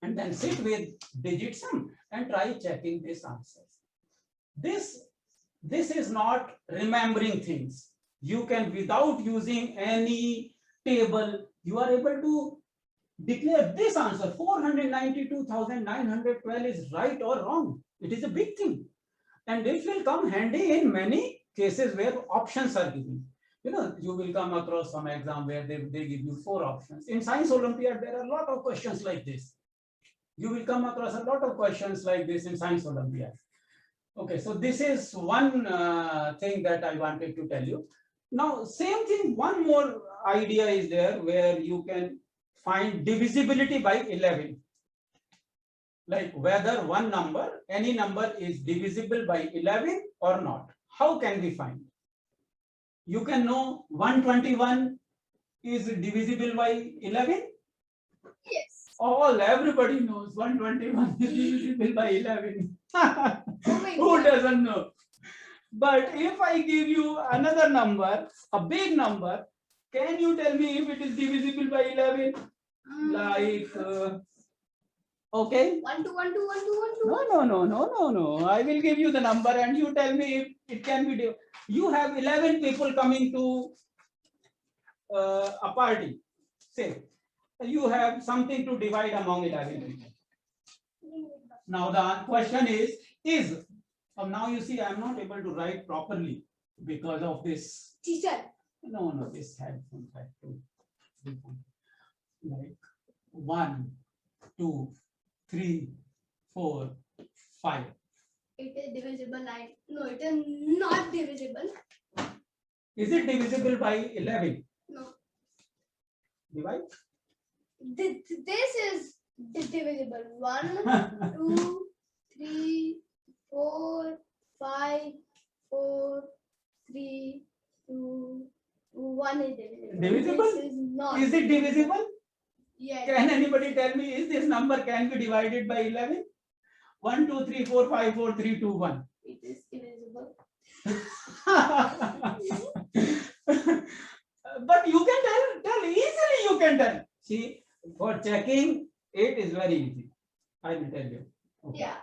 And then sit with digit sum and try checking these answers. This is not remembering things. You can, without using any table, you are able to declare this answer 492,912 is right or wrong. It is a big thing. And it will come handy in many cases where options are given. You know, you will come across some exam where they give you 4 options. In Science Olympiad, there are a lot of questions like this. You will come across a lot of questions like this in Science Olympiad. Okay, so this is one thing that I wanted to tell you. Now, same thing, one more idea is there where you can find divisibility by 11. Like whether one number, any number is divisible by 11 or not. How can we find? You can know 121 is divisible by 11. Yes. Everybody knows 121 is divisible by 11. Oh my Who God. doesn't know? But if I give you another number, a big number, can you tell me if it is divisible by 11? Like, okay. 1 2 1 2 1 2 1 2. No. I will give you the number and you tell me if it can be. You have 11 people coming to a party. Say, you have something to divide among 11 people. Now the question is now you see I am not able to write properly because of this. Teacher. No, this headphone had to like 1, 2, 3, 4, 5. It is divisible. No, it is not divisible. Is it divisible by 11? No. Divide? This is divisible. 1 2 3 4 5 4 3 2 1 is divisible. Divisible? This is not. Is it divisible? Yes. Can anybody tell me is this number can be divided by 11? 1, 2, 3, 4, 5, 4, 3, 2, 1. It is divisible. But you can tell easily. You can tell. See, for checking it is very easy. I will tell you. Okay. Yeah.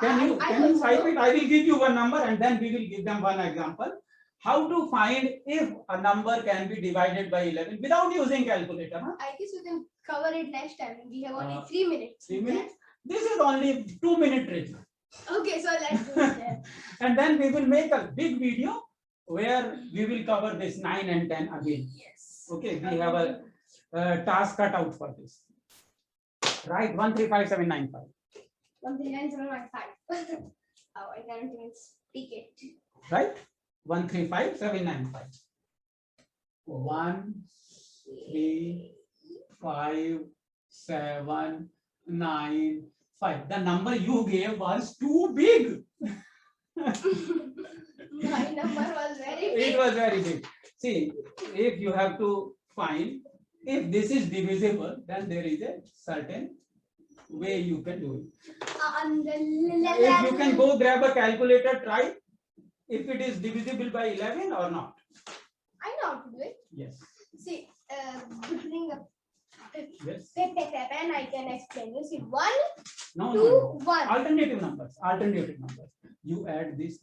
Can you also type know. it? I will give you one number and then we will give them one example. How to find if a number can be divided by 11 without using calculator? Huh? I guess we can cover it next time. We have only 3 minutes. 3 minutes. This is only 2-minute trick. Okay, so let's do it then. And then we will make a big video where we will cover this 9 and 10 again. Yes. Okay, we have a task cut out for this. Right, 135,795. 139,715. Oh, I can't even speak it. Right, 135,795. 1, 3, 5, 7, 9, 5. The number you gave was too big. My number was very It big. was very big. See, if you have to find if this is divisible, then there is a certain way you can do it. If you can go grab a calculator, try if it is divisible by 11 or not. I know how to do it. Yes. See, bring up Yes. and I can explain you. See, 1, No, 2, no. 1. Alternative numbers. Alternative numbers. You add this,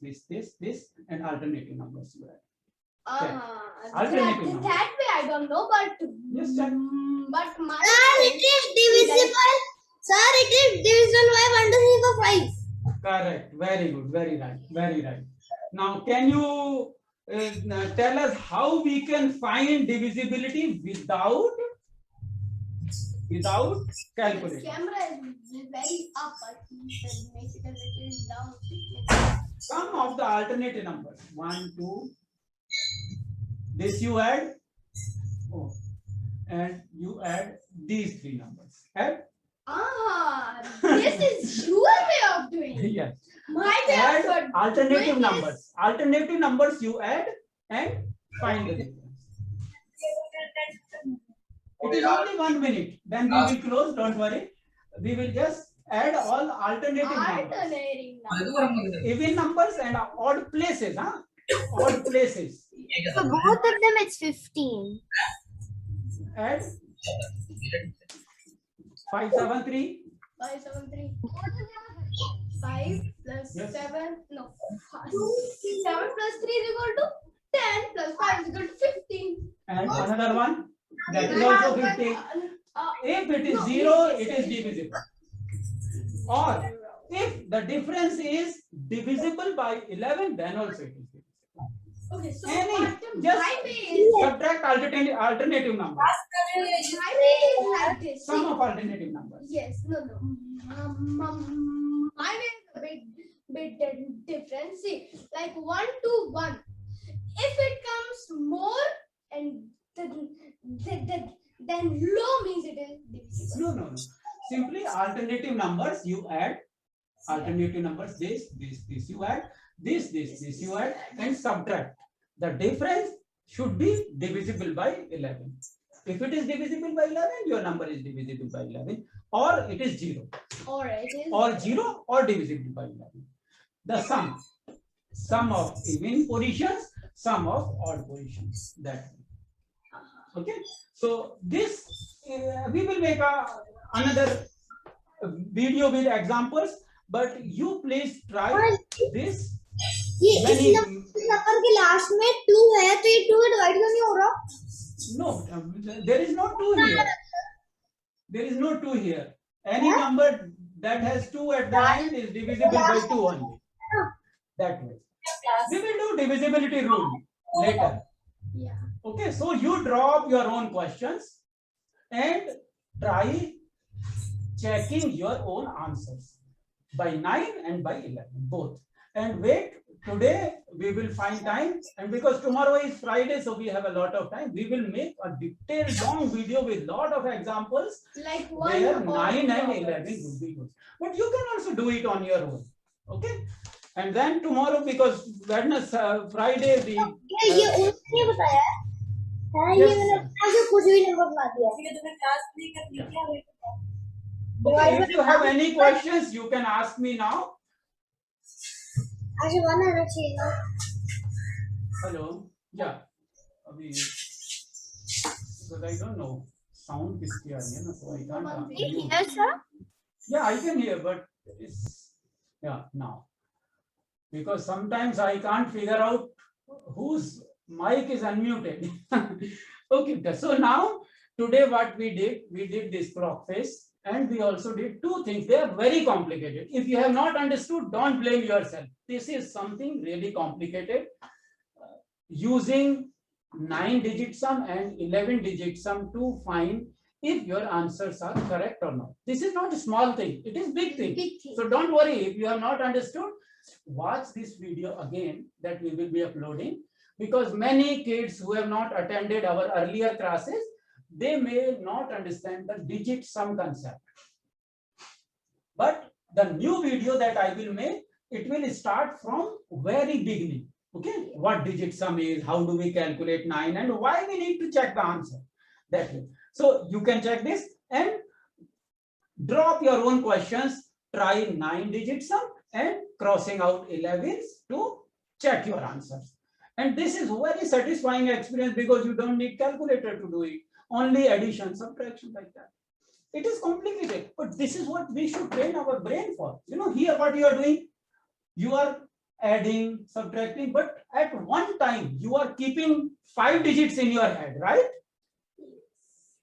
and alternative numbers you add. Alternative number. That way I don't know, but Yes, check. but my Sir, it is divisible. Sir, it is divisible by 1, 2, 3, 4, 5. Correct. Very good. Very right. Very right. Now, can you tell us how we can find divisibility without This calculator? camera is very up, but you should make it a little down. Some of the alternative numbers. 1, 2. This you add. Oh, and you add these 3 numbers. Add. This is your way of doing it. Yes. My way Add of alternative doing numbers. Alternative numbers you add and find the difference. It is only 1 minute. Then we will close. Don't worry. We will just add all alternative numbers. alternating numbers. Even numbers and odd places. Huh? Odd places. For both of them, it's 15. Add 573. 5, 7, 3. 5 plus Yes. 7. No. 7 plus 3 is equal to 10 plus 5 is equal to 15. And another one. That is also 15. If it is No, 0, yes, it yes. is divisible. Or if the difference is divisible by 11, then also it is divisible. Okay, so Any, what just my way is subtract alternative numbers. my way is like this. Sum of alternative numbers. Yes, no. My way is a bit different. See, like 1 to 1. if it comes more and then low means it is divisible. No. Simply alternative numbers you add. Alternative numbers, this, you add, this, you add, and subtract. The difference should be divisible by 11. If it is divisible by 11, your number is divisible by 11, or it is 0. Or it is Or 0 or divisible by 11. The sum of even positions, sum of odd positions. That. Okay. So this we will make another video with examples. But you please try this. ये इस number के last में 2 है तो ये 2 divide क्यों नहीं हो रहा? No, there is no 2 here. There is no 2 here. Any number that has 2 at the end is divisible by 2 only. That way. We will do divisibility rule later. yeah. Okay, so you drop your own questions and try checking your own answers by 9 and by 11 both. And wait, today we will find time, and because tomorrow is Friday, so we have a lot of time, we will make a detailed long video with lot of examples Like 1 where or 9 and 2 11 would be good. But you can also do it on your own. Okay, and then tomorrow, because Wednesday, Friday, ये उन्होंने बताया है ये Yes, मैंने sir. आगे कुछ भी number बना दिया ठीक है तुम्हें क्लास नहीं करनी क्या okay, if you have any questions, you can ask me now. आज 1 आना चाहिए ना Hello, yeah, अभी, but I don't know, sound किसकी आ रही है ना, so I can't. unmute. yes sir Yeah, I can hear, but it's, yeah, now. Because sometimes I can't figure out whose mic is unmuted. Okay, so now, today what we did this clock face, and we also did 2 things. They are very complicated. If you have not understood, don't blame yourself. This is something really complicated. Using 9-digit sum and 11-digit sum to find if your answers are correct or not. This is not a small thing, it is big thing. Big thing. So don't worry if you have not understood, watch this video again that we will be uploading, because many kids who have not attended our earlier classes, they may not understand the digit sum concept. But the new video that I will make, it will start from very beginning. Okay, what digit sum is, how do we calculate 9, and why we need to check the answer. That way. So you can check this and drop your own questions, try 9-digit sum and crossing out 11s to check your answers. And this is very satisfying experience because you don't need calculator to do it. Only addition, subtraction, like that. It is complicated, but this is what we should train our brain for. You know, here what you are doing, you are adding, subtracting, but at one time you are keeping 5 digits in your head, right?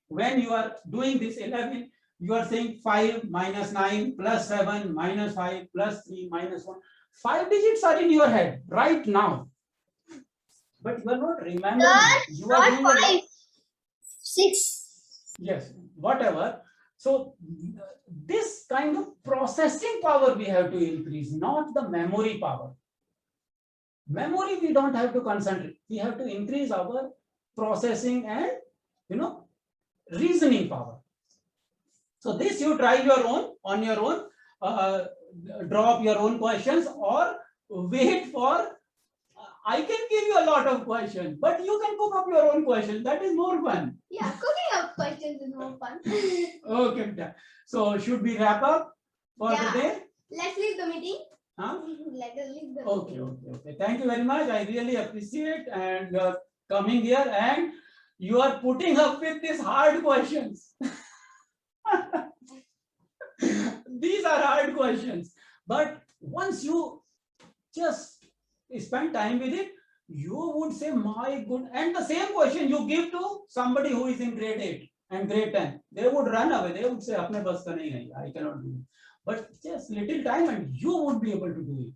When you are doing this 11, you are saying 5 minus 9 plus 7 minus 5 plus 3 minus 1. 5 digits are in your head right now, but you are not remembering. You are doing not 5 6 yes, whatever. So this kind of processing power we have to increase, not the memory power. Memory we don't have to concentrate. We have to increase our processing and, you know, reasoning power. So this you try your own on your own, drop your own questions or wait for. I can give you a lot of questions, but you can cook up your own questions. That is more fun. Yeah, cooking up questions is more fun. Okay, so should we wrap up for Yeah. today? Let's leave the meeting. Huh? Let us leave the Okay. Thank you very much. I really appreciate and coming here, and you are putting up with these hard questions. These are hard questions, but once you just spend time with it, you would say, my good, and the same question you give to somebody who is in grade 8 and grade 10, they would run away. They would say, apne bas ka nahi hai, I cannot do it. But just little time and you would be able to do it.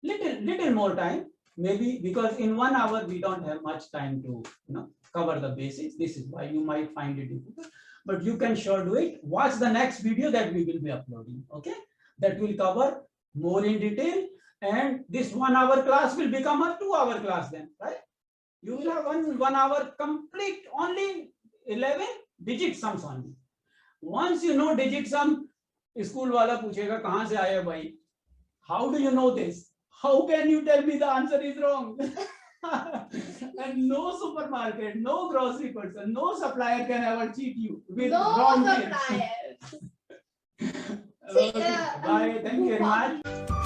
Little more time, maybe, because in 1 hour we don't have much time to, you know, cover the basics. This is why you might find it difficult, but you can sure do it. Watch the next video that we will be uploading. Okay, that will cover more in detail And this 1 hour class will become a 2 hour class then, right? You will have one hour complete only 11 digit sums only. Once you know digit sum, school wala पूछेगा कहाँ से आया भाई? How do you know this? How can you tell me the answer is wrong? And no supermarket, no grocery person, no supplier can ever cheat you with wrong things. supplier. Okay, bye. Thank you very much.